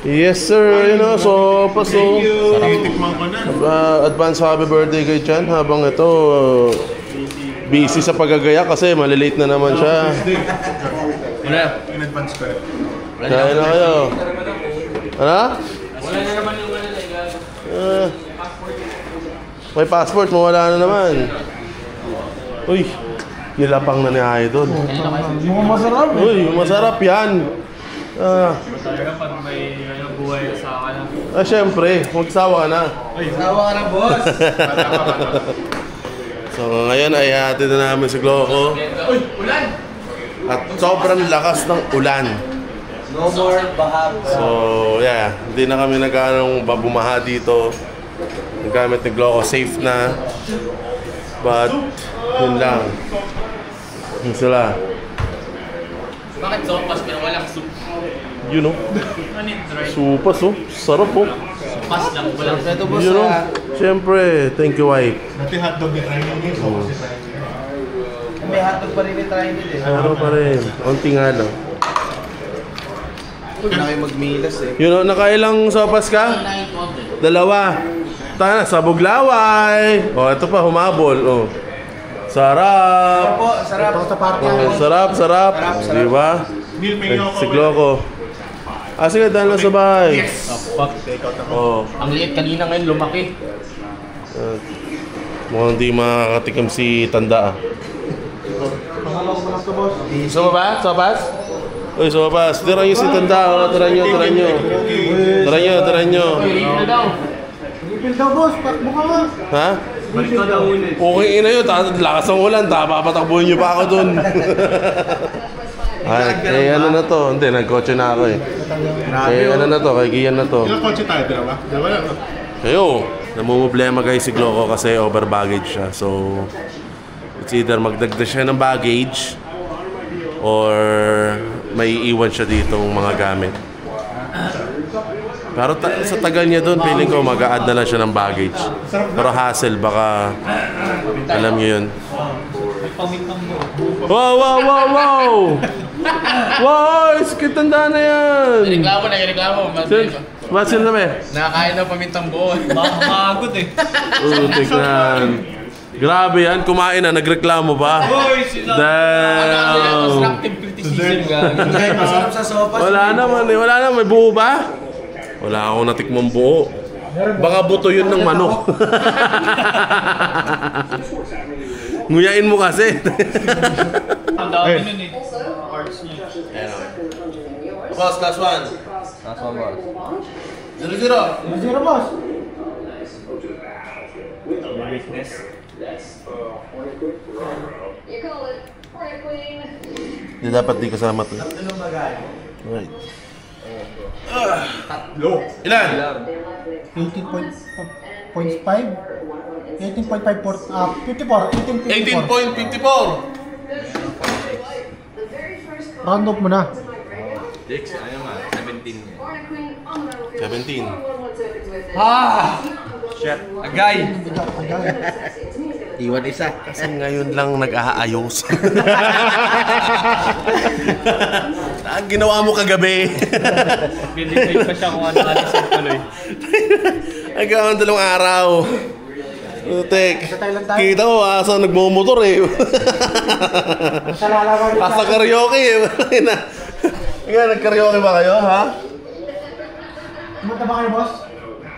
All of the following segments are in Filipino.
Yes sir, you know, so paso. Advance happy birthday kay Chan habang ito busy sa pagagaya kasi malilate na naman siya. Wala. In-advance ko eh. Kaya na kayo. Ano? Wala na naman yung may passport, mawala na naman. Uy, nilapang na ni Idol. Mukhang masarap eh. Uy, masarap yan. talaga pag may buhay sa akin. Syempre, magsawa ka na. Sawa ka na, boss. So ngayon ay hatid na namin si Gloco. Uy, ulan! At sobrang lakas ng ulan. No more baha. So yeah, hindi na kami nag-anong bumaha dito. Nagamit ni Gloco, safe na. But yun lang. Yun sila. Bakit sopas pero walang soup? You know, supas oh, sarap oh. Sopas lang, walang Ito, boss. You know, siyempre, thank you wife. Dati hotdog ni Trinity din. So, kasi may hotdog pa rin ni Trinity eh. Ano pa rin, onti nga lang. Huwag na kayo magmilas eh. You know, nakailang sopas ka? Dalawa. Tana, sabog laway. Oh, ito pa, humabol. Oh. Sarap. Opo, sarap. Ito sa party. Oh, sarap, sarap. Di ba? Si Gloco. Sige, dahil na sa bahay. Oh. Ang liit kanina ngayon lumaki. Mukhang di makakatikim si Tanda ah. Gusto mo ba? Sopas? Uy, sopas. Tira nyo si Tanda. Oh, tira nyo, tira nyo. Tira nyo, tira nyo. Ano daw? Ipil daw, boss. Pakbo ka nga. Ha? Balik ko daw ulit. Okay na yun. Lakas ng ulan. Papatakbuhin nyo pa ako dun. Ay, ano na to? Hindi, nagkotse na ako eh. Ano na to? Kay Gian na to. Ilang kotse tayo? Dalawa? Dalawa lang. Kayo, namumblema guys si Gloco kasi over baggage siya. So, it's either magdagdag siya ng baggage or may iwan siya ditong mga gamit. Pero sa tagal niya doon, feeling ko mag-a-add na lang siya ng baggage. Pero hassle, baka alam niyo yun. Wow, wow, wow, wow! Wow, kitanda na yan! Reklamo. What's in namin? Nakakain ng pamintang buo. Makakagod eh. Tignan. Grabe yan, kumain na, nagreklamo pa. Damn! Constructive criticism ka. Masarap sa sopas. Wala naman eh, wala naman, may buo ba? Wala akong natikmang buo. Baka buto yun ng manok. Nguyain mo kasi. Ang dami nun eh. Parts niya. Boss, last one. Last one, boss. 0-0. Zero, boss. Weakness. Hindi dapat di kasama to. Right. Ilan? 18.54. Round up mo na. 6, ayaw nga. 17. 17. Shit. Agay! Iwan isa. Kasi ngayon lang nag-aayos. Ang ginawa mo kagabi. Pili-pili pa siya kung ano-alisin tuloy. Nagkaroon 2 araw. Utek. Kita mo, asa nagmumotor eh. Asa karaoke eh. Nag-karaoke ba kayo, ha? Kumanta ba kayo, boss?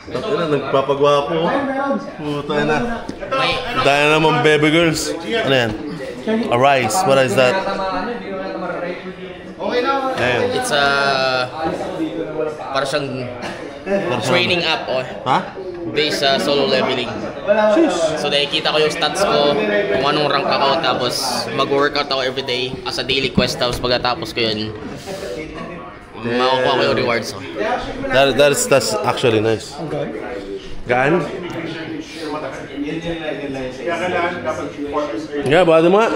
Ito na, nagpapagwapo. Meron. Puta na. Dahil naman baby girls. Ano yan? Arise. What is that? Okay na. Ayan. It's a parang siyang training app Ha? based sa solo leveling. So nakikita ko yung stats ko, kung anong rank ako, tapos mag-workout ako everyday as a daily quest, tapos pagkatapos ko yun, makukuha ko yung rewards ko. That's actually nice. Gaan? Nga, bada mo nga.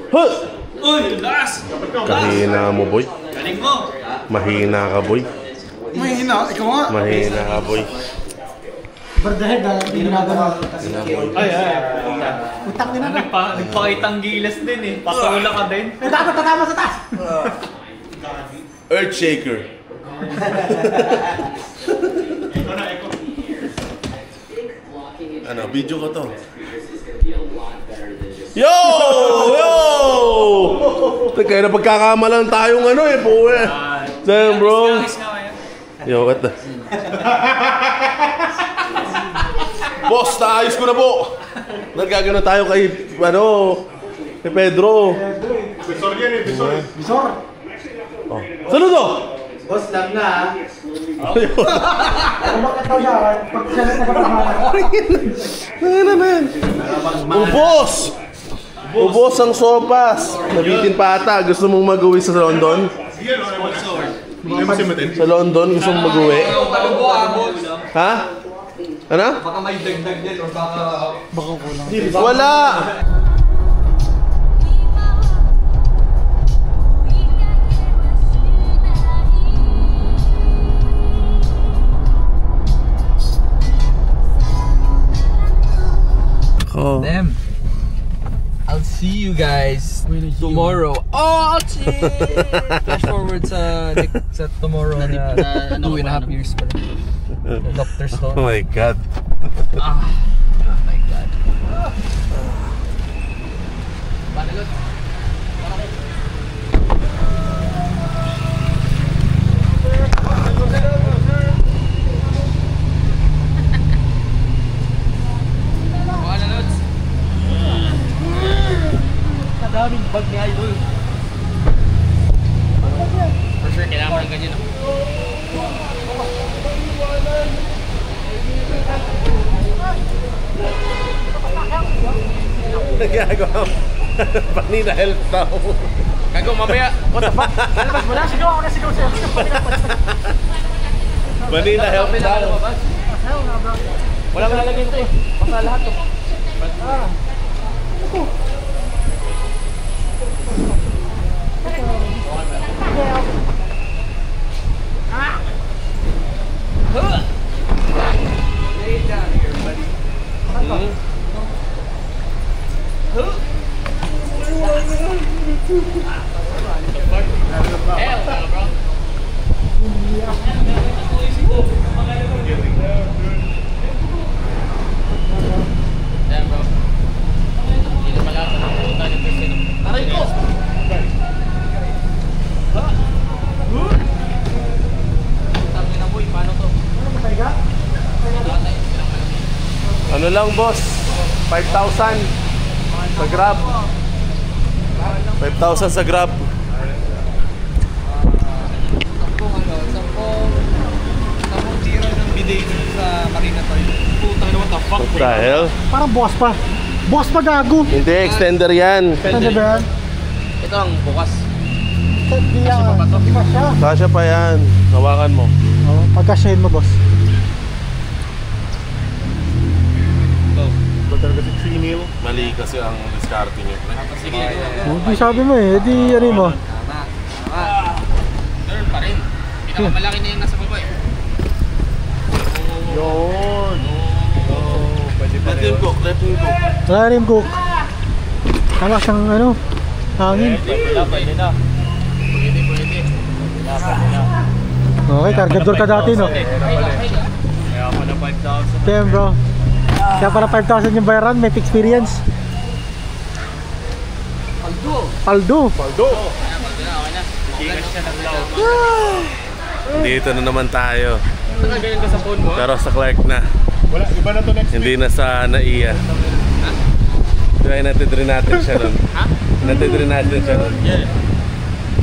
Huh! Uy, lakas! Kahina mo, boy. Galing mo! Mahina ka, boy. Mahina. Ikaw nga. Mahina ka, boy. Bardahead na. Hindi ginagawa. Ay. Utang din na. Nagpakitang gilas din eh. Pakawala ka din. Dapat tatama sa taas. Earthshaker. Ano, video ko to. Yo! Yo! Kaya na pagkakamalan tayong ano eh, po eh. Damn, bro. Yo, what the? Boss, naayos ko na po. Nagkagano tayo kay, ano, kay Pedro. Bisor yan eh, bisor. Bisor? Oh. Saludo! Boss lang na. Ano ba kataw siya? Pag siya nagkakapahala. Ano naman? Ubos! Ubos ang sopas. Nabitin pa ata. Gusto mong mag-uwi sa London? Sa London? Gusto mong mag-uwi? Ha? Ano? Baka may dagdag din or baka kulang. Wala! Oh. Damn. I'll see you guys tomorrow. Oh, shit! Flash forward sa tomorrow na 2.5 years pa rin. Dr. Stone. Oh my God. Oh my God. Daming bag ni Idol. For sure, kailangan mo ng ganyan. Nagagawa mo. Panina help daw. Gago, mamaya. What the fuck? Lalabas mo na? Sigaw ako na sigaw sa'yo. Panina help daw. Wala mo lalagay ito eh. Basta lahat to. Lay down here, buddy. Hell no, bro. Damn, bro. Hindi na pala ako napunta ng Christine. Aray ko! Tangin na boy, paano to? Ano lang boss? 5,000 sa Grab. 5,000 sa Grab. Sampung tira ng bidet sa Marina Toy. Putang na, what the fuck? What the hell? Parang boss pa. Boss pa gago. Hindi, extender yan. Ano ba yan? Ito ang bukas. Hindi yan. Di ba siya? Kasya pa yan. Hawakan mo. Oo, pagkasyahin mo boss. Mali kasi ang diskarte niyo. Sige. Hindi sabi mo eh. Di ano mo. Turn pa rin. Pinakamalaki na yung nasa baba eh. Yun. Let him cook, let him cook. Wala rin cook. Takas ang ano. Hangin. Pwede na. Pwede. Okay, kargador ka dati no. Kaya pala 5,000. Damn bro. Kaya para 5,000 yung bayaran, may experience. Aldo. Dito na naman tayo. Saan ka ganyan ka sa phone mo? Pero sa Clark na. Wala, iba na to next. Hindi na sa Naiya. Kaya natidrin natin siya nun. Ha? Natidrin natin siya nun. Yeah.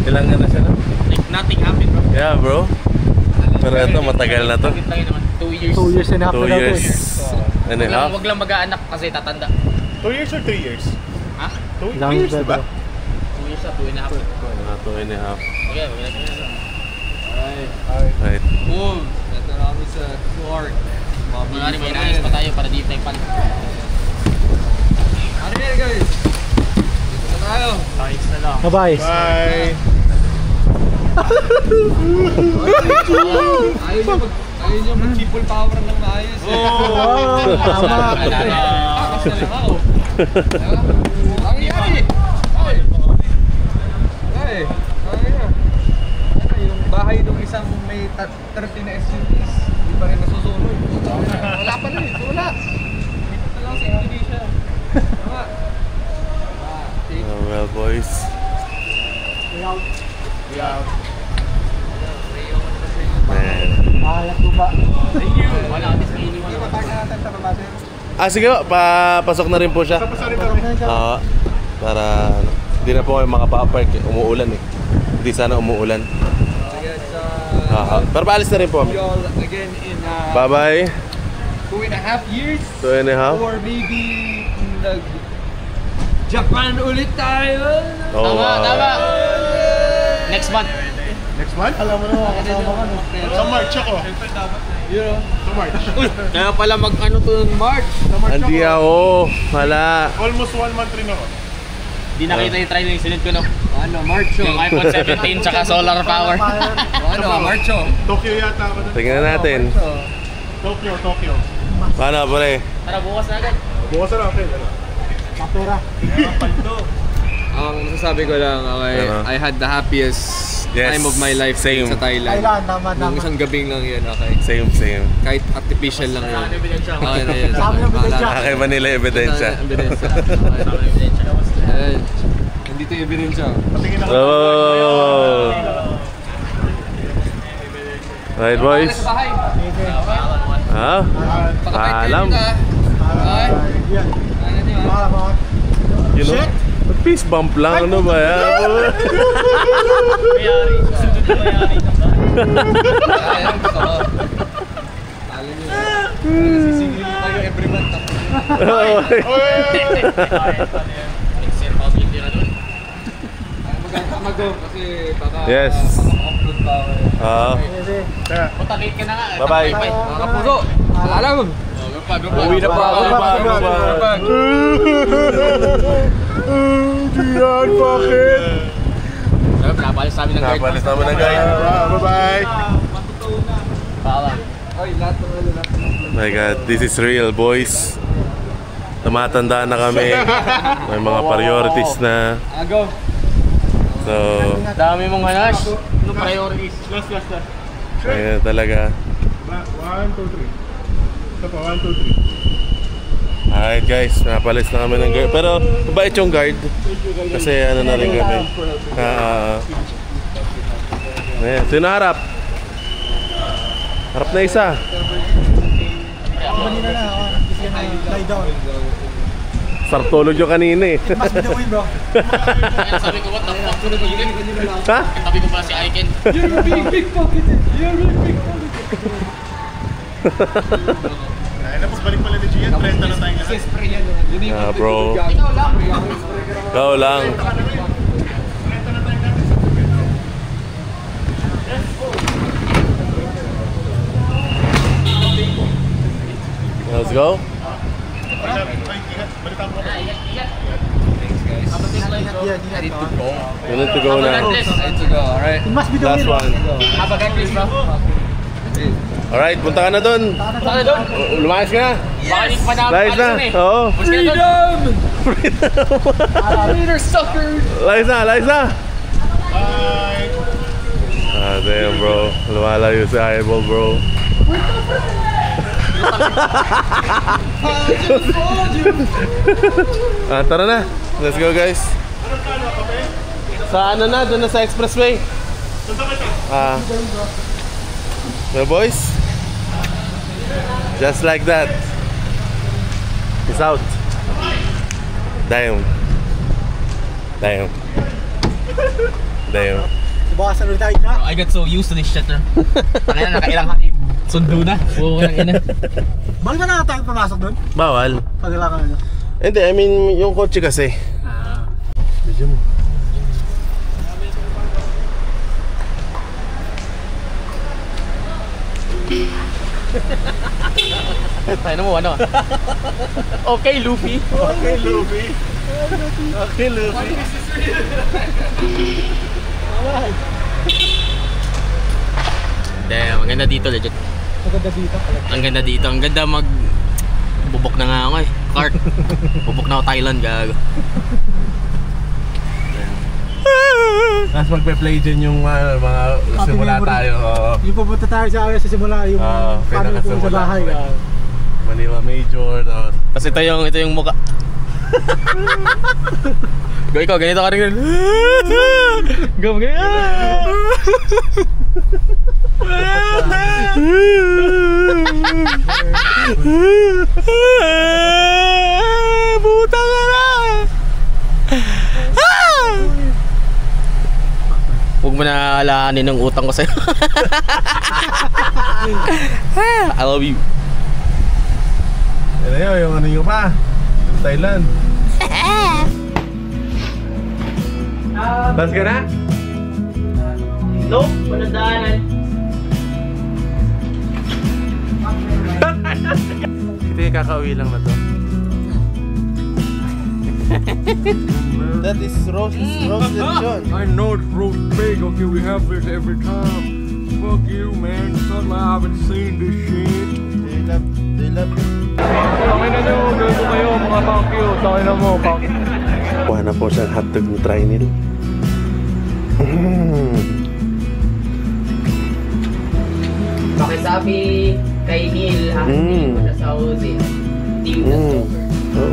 Ilang na siya nun? Like nothing happened bro. Yeah bro. Pero ito matagal na to. 2 years. 2 years and a half 2 na daw to years eh. and a half. Wag lang mag-aanak kasi tatanda. 2 years or 3 years? Ha? 2 Lang years, ba, diba? bro? 2 years na, 2.5. 2 and a half. Okay, wag lang. Right. Boom! Ito na kami sa Clark. Wala rin, may nais pa tayo para deep dive pan. Ano yan guys? Dito na tayo. Ayos na lang. Bye-bye. Bye! Ayaw niyo mag-people power ng maayos. Tama. Akas na lang ako. Ang iyari! Ay, yung bahay ng isang may may 30 na SUVs, hindi pa rin nasusunod. Wala pa rin, wala. Dito lang sa Indonesia. Tama. Well, boys. We out. Man. Mahalat po ba? Wala ka disclaining mo. Ipatag natin sa baba din. Sige, papasok na rin po siya. Oo. Para hindi na po kayo makapa-park. Umuulan eh. Hindi sana umuulan. Pero paalis na rin po kami. Again in Bye-bye. 2.5 years. 2.5. Or maybe Japan ulit tayo. Oh, Tama. Next month. Next month? Alam mo naman, kasama ka no? Sa March ako. You know? Sa March. Kaya pala mag-ano to ng March. Sa March Hindi ako. Wala. Almost 1 month rin ako. Di nakita yung try ng sunod ko, no? Ano, March Yung iPhone 17 tsaka solar power. Ano, March Tokyo yata ako doon. Tingnan natin. Tokyo. Paano, pre? Tara, bukas na agad. Bukas na natin. Kapura. Ang masasabi ko lang, okay, Ano? I had the happiest Yes, time of my life same. sa Thailand. Thailand, tama. Nung isang gabing lang yun, okay. Same. Kahit artificial lang yun. Okay na yun. Sabi ng ebidensya. Kay Manila ebidensya. Ebidensya. Ayan. Nandito yung ebidensya. Patingin ako. Oh. Right, boys. Ha? Paalam. Okay. Yan. Mahal mo. You know? Peace bump lang, ano ba yan? Mayari. Sunod na mayari. Ayan, gusto ko. Talo nyo. Sisingilin mo tayo every month. Next year, pag-hindi na doon. Mag-go kasi baka Yes. upload pa ako. Punta late ka na nga. Bye-bye. Mga kapuso, alam! Uwi na pa ako. Diyan, bakit? Sabi, pinapalis namin ng guard. Napalis naman ng guide. Bye-bye. Paalam. Ay, lahat ng ano. My God, this is real, boys. Tumatanda na kami. May mga priorities na. Go! So, Dami mong hanas. Ano priorities? Last. ayun talaga. 1, 2, 3. Ito pa, 1, 2, 3. Alright guys, napalis na kami ng guard. Pero, mabait yung guard. Kasi ano na rin kami. Ayan, sino harap? Harap na isa. Kanina na. Kasi yan na. Lie down. Sartulog yung kanina eh. Mas binuwin bro. Sabi ko, what the fuck? Ha? Sabi ko pala si Aiken. You're being pickpocketed! You're being pickpocketed! Ay, tapos balik pala ni Gian. Prenta na tayong lahat. Spray yan. Ah, bro. Ikaw lang. Ikaw lang. Let's go. Ay, ingat. Balitaan ko. Yan. We need to go now. Let's go, alright. It must be the Last win. one. Have a good Chris, bro. Alright, punta ka na dun. Saan na doon? Lumayas ka na. Baka hindi pa namin Layas na. palisan eh. Oo. Mas ka na doon. Leader suckers! Layas na. Bye. Ah, damn bro. Lumalayo si Eyeball bro. Tara na. Let's go guys. Sa ano na? Doon na sa expressway. Well boys. Just like that. Peace out. Damn. Bawasan ulit tayo na. I got so used to this shit, bro. Tangina, nakailang hati. Sundo na. Oo, ina. Balik na tayo pumasok doon. Bawal. Pagkailangan ano. Hindi, I mean yung kotse kasi. Medyo mo. Tayo mo, ano? Okay, Luffy. Okay, Luffy. Damn, ang ganda dito, legit. Maganda dito. Ang ganda dito. Ang ganda mag... Bubok na nga ako eh. Kart. Bubok na ako Thailand, gago. Tapos magpe-play dyan yung mga simula tayo. Yung pupunta tayo sa simula, yung paano po sa bahay. Manila Major. Tapos ito yung mukha. Go ikaw, ganito ka rin. Go, ganito. Puta ka na. Huwag mo na alaanin ng utang ko sa'yo. I love you. Yan na yun, yung ano nyo pa. Thailand. Bas ka na? Nope, walang daanan. Ito yung kakauwi lang na to. That is roasted John. I know it's roast big, okay, we have this every time. Fuck you, man. It's not like I haven't seen this shit. They love you. Tangin na nyo, gano'n kayo, mga thank you. Tangin na mo, thank you. Kuha na po siyang hotdog ni Trinil. Pakisabi kay Neil, hindi ko na sa Ozil. Team na soccer.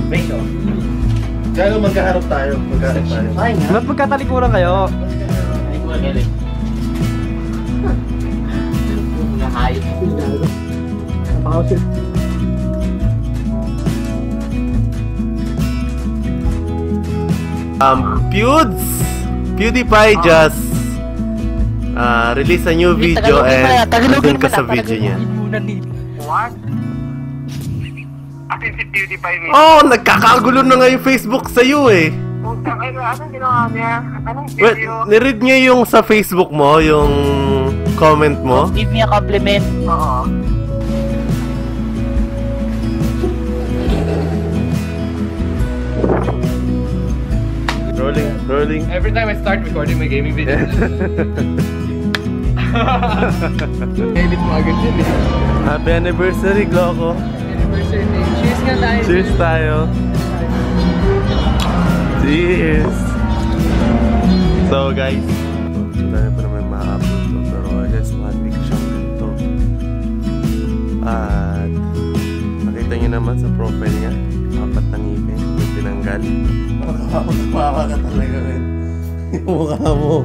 Beso. Kaya magkaharap tayo. Ba't magkatalikuran kayo? Hindi ko magaling. Nahayop. PewDiePie just release a new video and nandun ka sa video niya. What? Atin si PewDiePie mismo. Oh, nagkakagulo na nga yung Facebook sa'yo eh. Putang ina, anong ginawa niya? Anong Well, video? niread niya yung sa Facebook mo, yung comment mo. Give me a compliment. Oo. Rolling. Every time I start recording my gaming videos. Edit mo agad yun eh. Happy anniversary, Gloco. Anniversary day. Cheers nga tayo. Cheers tayo. Cheers! So guys, dahil pa naman ma-upload to, pero I guess 1 week siyang ganito. At nakita niyo naman sa profile niya, 4 na ngipin, yung tinanggal. Makawa ka talaga rin. Yung mukha mo.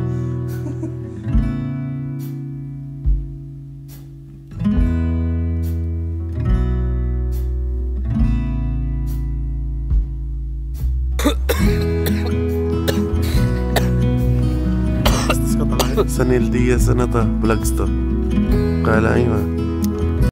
Sa Neil Diaz, ano to? Vlogs to. Kala nyo